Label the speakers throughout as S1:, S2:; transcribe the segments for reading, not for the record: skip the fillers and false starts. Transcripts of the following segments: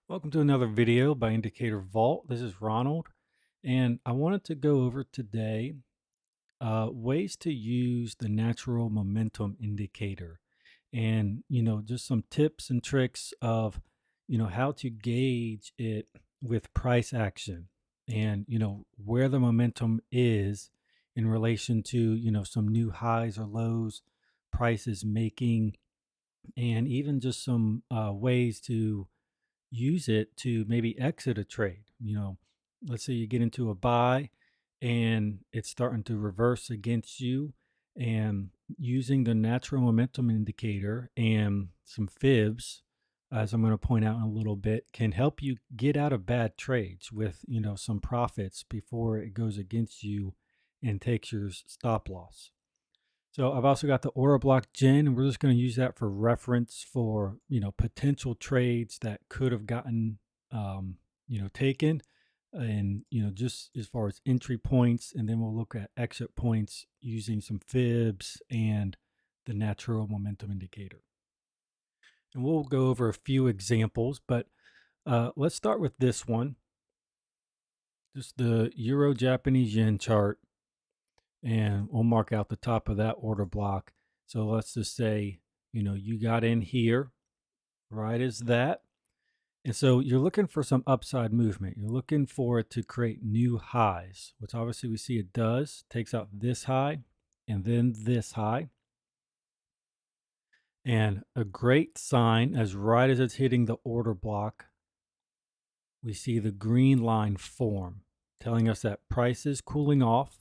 S1: Welcome to another video by Indicator Vault. This is Ronald, and I wanted to go over today ways to use the natural momentum indicator, and just some tips and tricks of how to gauge it with price action, and where the momentum is in relation to some new highs or lows price is making, and even just some ways to use it to maybe exit a trade. Let's say you get into a buy and it's starting to reverse against you, and using the natural momentum indicator and some fibs, as I'm going to point out in a little bit, can help you get out of bad trades with, some profits before it goes against you and takes your stop loss. So I've also got the order block gen, and we're just going to use that for reference for potential trades that could have gotten taken, and just as far as entry points, and then we'll look at exit points using some fibs and the natural momentum indicator. And we'll go over a few examples, but let's start with this one, just the Euro Japanese yen chart, and we'll mark out the top of that order block. So let's just say, you got in here right as that. And so you're looking for some upside movement. You're looking for it to create new highs, which obviously we see it does, takes out this high and then this high. And a great sign, as right as it's hitting the order block, we see the green line form, telling us that price is cooling off.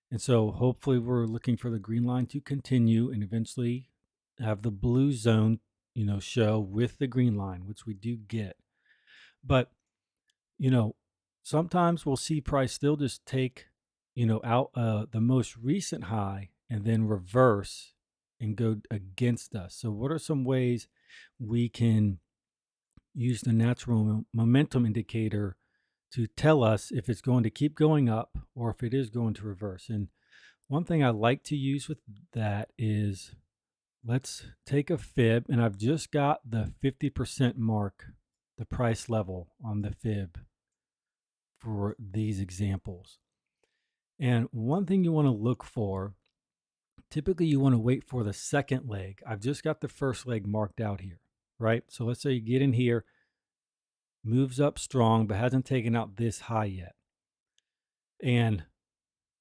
S1: And so hopefully we're looking for the green line to continue and eventually have the blue zone, show with the green line, which we do get. But, you know, sometimes we'll see price still just take, out the most recent high and then reverse and go against us. So what are some ways we can use the natural momentum indicator to tell us if it's going to keep going up or if it is going to reverse? And one thing I like to use with that is, let's take a fib, and I've just got the 50% mark, the price level on the fib for these examples. And one thing you want to look for, typically you want to wait for the second leg. I've just got the first leg marked out here, right? So let's say you get in here, moves up strong, but hasn't taken out this high yet. And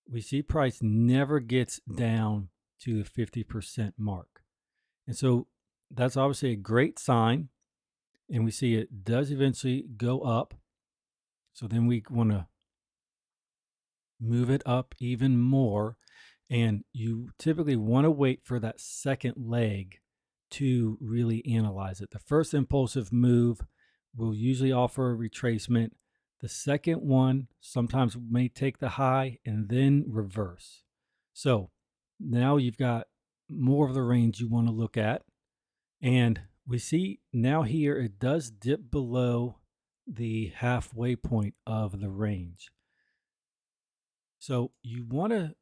S1: we see price never gets down to the 50% mark. And so that's obviously a great sign. And we see it does eventually go up. So then we want to move it up even more. And you typically want to wait for that second leg to really analyze it. The first impulsive move will usually offer a retracement. The second one sometimes may take the high and then reverse. So now you've got more of the range you want to look at. And we see now here it does dip below the halfway point of the range. So you want to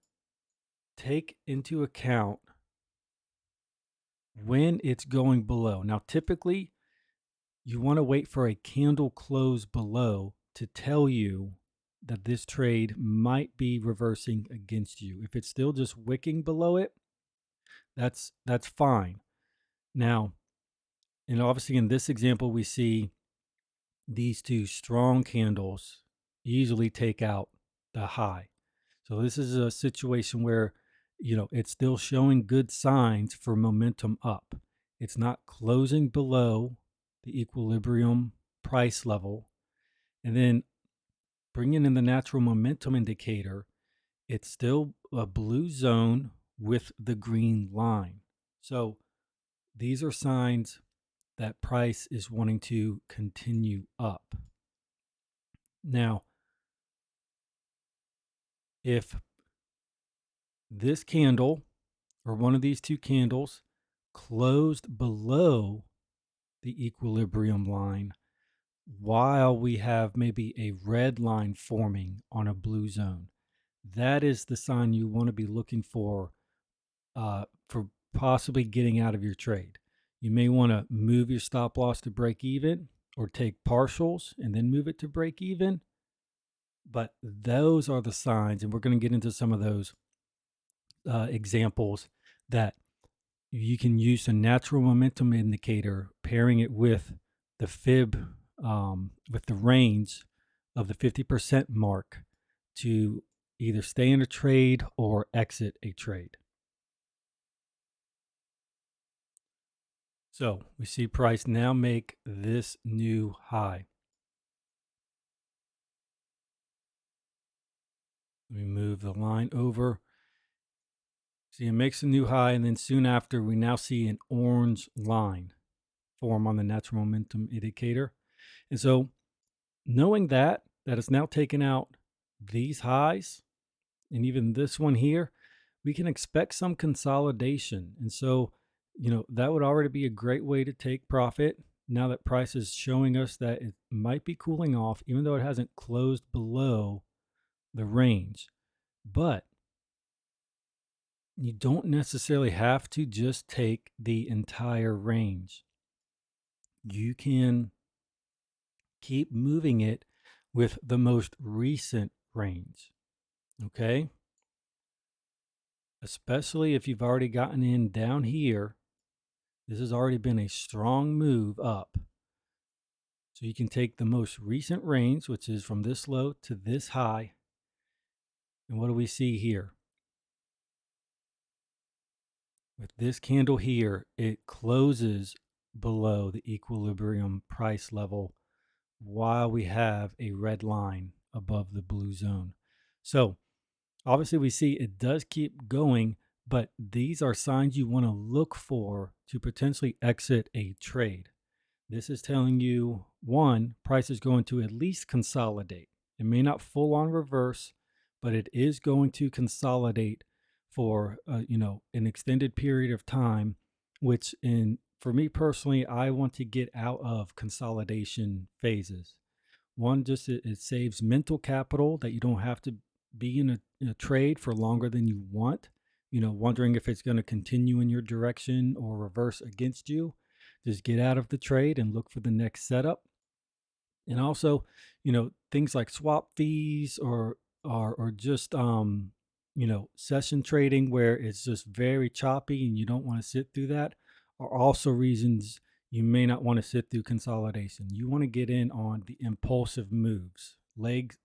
S1: take into account when it's going below. Now, typically, you want to wait for a candle close below to tell you that this trade might be reversing against you. If it's still just wicking below it, that's fine. Now, and obviously in this example, we see these two strong candles easily take out the high. So this is a situation where, it's still showing good signs for momentum up. It's not closing below the equilibrium price level. And then bringing in the natural momentum indicator, it's still a blue zone with the green line. So these are signs that price is wanting to continue up. Now, if this candle or one of these two candles closed below the equilibrium line while we have maybe a red line forming on a blue zone, that is the sign you want to be looking for possibly getting out of your trade. You may want to move your stop loss to break even, or take partials and then move it to break even. But those are the signs, and we're going to get into some of those examples that you can use a natural momentum indicator, pairing it with the fib, with the range of the 50% mark to either stay in a trade or exit a trade. So we see price now make this new high. Let me move the line over. See, it makes a new high, and then soon after, we now see an orange line form on the natural momentum indicator. And so, knowing that it's now taken out these highs and even this one here, we can expect some consolidation. And so, that would already be a great way to take profit now that price is showing us that it might be cooling off, even though it hasn't closed below the range. But you don't necessarily have to just take the entire range. You can keep moving it with the most recent range. Okay. Especially if you've already gotten in down here. This has already been a strong move up. So you can take the most recent range, which is from this low to this high. And what do we see here? With this candle here, it closes below the equilibrium price level while we have a red line above the blue zone. So obviously we see it does keep going, but these are signs you want to look for to potentially exit a trade. This is telling you, one, price is going to at least consolidate. It may not full on reverse, but it is going to consolidate for an extended period of time, which for me personally, I want to get out of consolidation phases. One, just it saves mental capital that you don't have to be in a trade for longer than you want, wondering if it's going to continue in your direction or reverse against you. Just get out of the trade and look for the next setup. And also, things like swap fees or just session trading where it's just very choppy and you don't want to sit through that are also reasons you may not want to sit through consolidation. You want to get in on the impulsive moves, legs,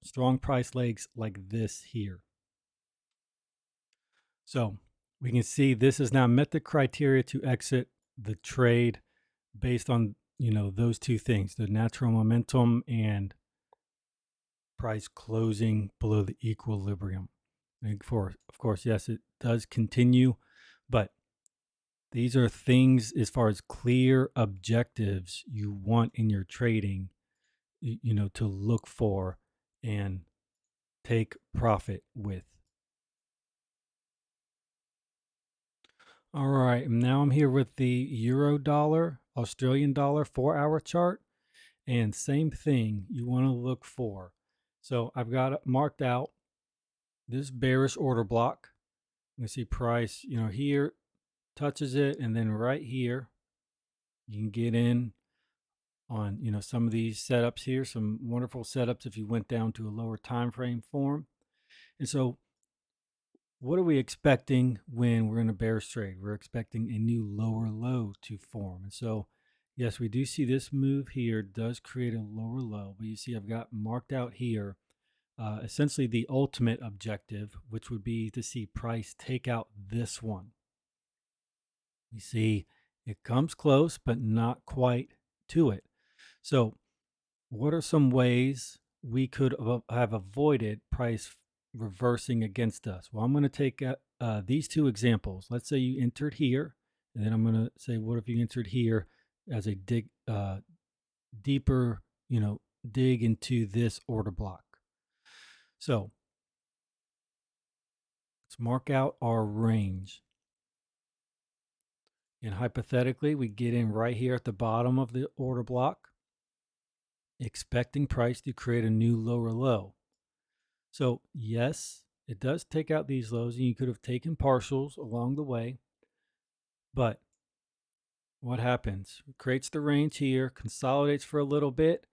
S1: strong price legs like this here. So we can see this has now met the criteria to exit the trade based on, those two things, the natural momentum and price closing below the equilibrium. And of course, yes, it does continue, but these are things as far as clear objectives you want in your trading, to look for and take profit with. All right, now I'm here with the euro dollar, Australian dollar 4-hour chart, and same thing you want to look for. So I've got it marked out this bearish order block. You can see price, here touches it, and then right here you can get in on some of these setups here, some wonderful setups if you went down to a lower time frame form. And so what are we expecting when we're in a bearish trade? We're expecting a new lower low to form. And so, yes, we do see this move here does create a lower low, but you see I've got marked out here essentially the ultimate objective, which would be to see price take out this one. We see it comes close, but not quite to it. So what are some ways we could have avoided price reversing against us? Well, I'm going to take these two examples. Let's say you entered here, and then I'm going to say, what if you entered here as a deeper, dig into this order block? So let's mark out our range. And hypothetically, we get in right here at the bottom of the order block, expecting price to create a new lower low. So yes, it does take out these lows, and you could have taken partials along the way, but What happens? It creates the range here, consolidates for a little bit,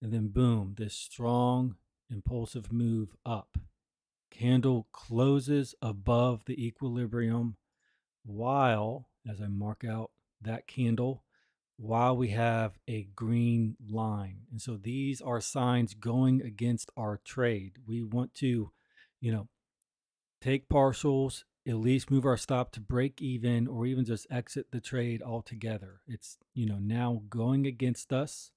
S1: and then boom, this strong impulsive move up. Candle closes above the equilibrium while, as I mark out that candle, while we have a green line. And so these are signs going against our trade. We want to, you know, take partials, at least move our stop to break even, or even just exit the trade altogether. It's, now going against us.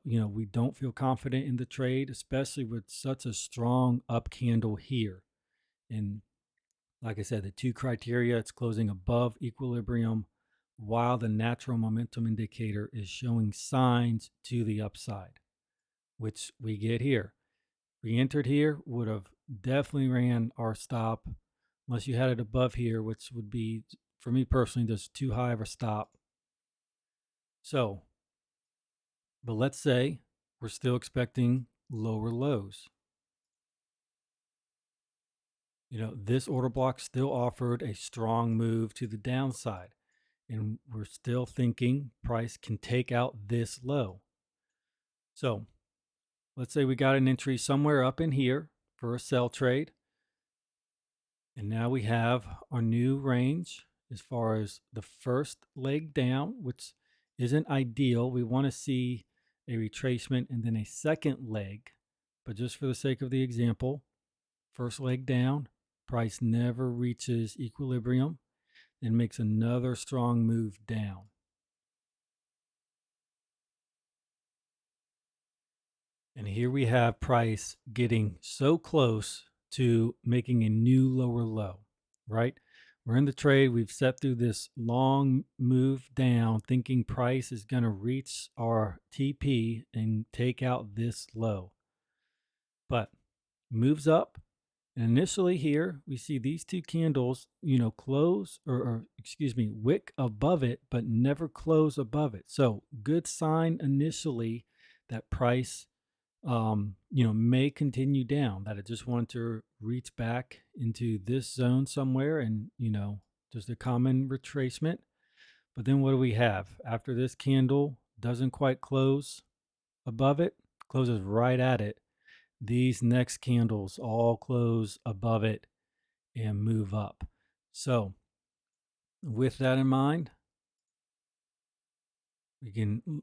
S1: We don't feel confident in the trade, especially with such a strong up candle here. And like I said, the two criteria, it's closing above equilibrium while the natural momentum indicator is showing signs to the upside, which we get here. We entered here, would have definitely ran our stop unless you had it above here, which would be, for me personally, just too high of a stop. So, but let's say we're still expecting lower lows. This order block still offered a strong move to the downside, and we're still thinking price can take out this low. So let's say we got an entry somewhere up in here for a sell trade. And now we have our new range as far as the first leg down, which isn't ideal. We want to see a retracement and then a second leg. But just for the sake of the example, first leg down, price never reaches equilibrium and makes another strong move down. And here we have price getting so close to making a new lower low, right? We're in the trade. We've set through this long move down, thinking price is going to reach our TP and take out this low. But moves up. And initially here, we see these two candles, close or excuse me, wick above it, but never close above it. So good sign initially that price may continue down, that it just wanted to reach back into this zone somewhere and, just a common retracement. But then what do we have? After this candle doesn't quite close above it, closes right at it, these next candles all close above it and move up. So with that in mind,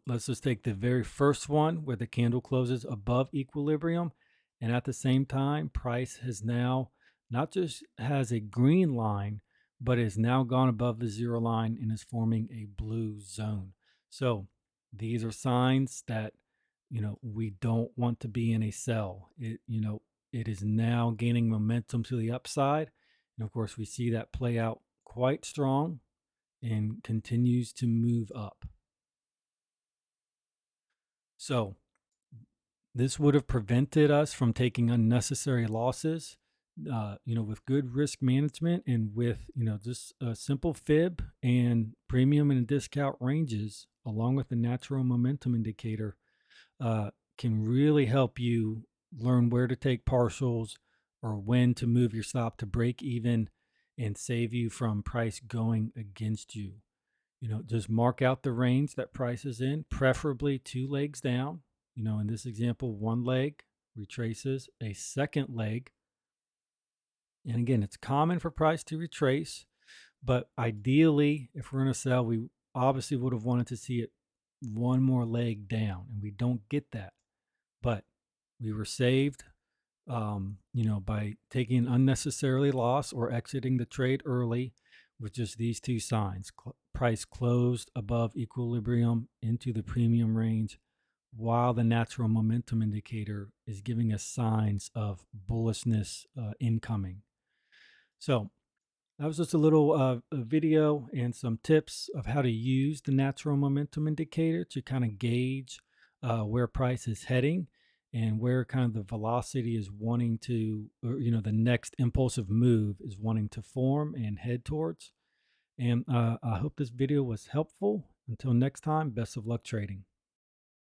S1: let's just take the very first one where the candle closes above equilibrium. And at the same time, price has now not just has a green line, but is now gone above the zero line and is forming a blue zone. So these are signs that, we don't want to be in a sell. It is now gaining momentum to the upside. And of course, we see that play out quite strong and continues to move up. So this would have prevented us from taking unnecessary losses, with good risk management and with, just a simple fib and premium and discount ranges, along with the natural momentum indicator, can really help you learn where to take partials or when to move your stop to break even and save you from price going against you. Just mark out the range that price is in, preferably 2 legs down. In this example, 1 leg retraces a second leg. And again, it's common for price to retrace, but ideally, if we're in a sell, we obviously would have wanted to see it 1 more leg down, and we don't get that. But we were saved, by taking unnecessarily loss or exiting the trade early with just these 2 signs. Price closed above equilibrium into the premium range, while the natural momentum indicator is giving us signs of bullishness incoming. So that was just a little a video and some tips of how to use the natural momentum indicator to kind of gauge where price is heading and where kind of the velocity is wanting to, or, the next impulsive move is wanting to form and head towards. And I hope this video was helpful. Until next time, best of luck trading.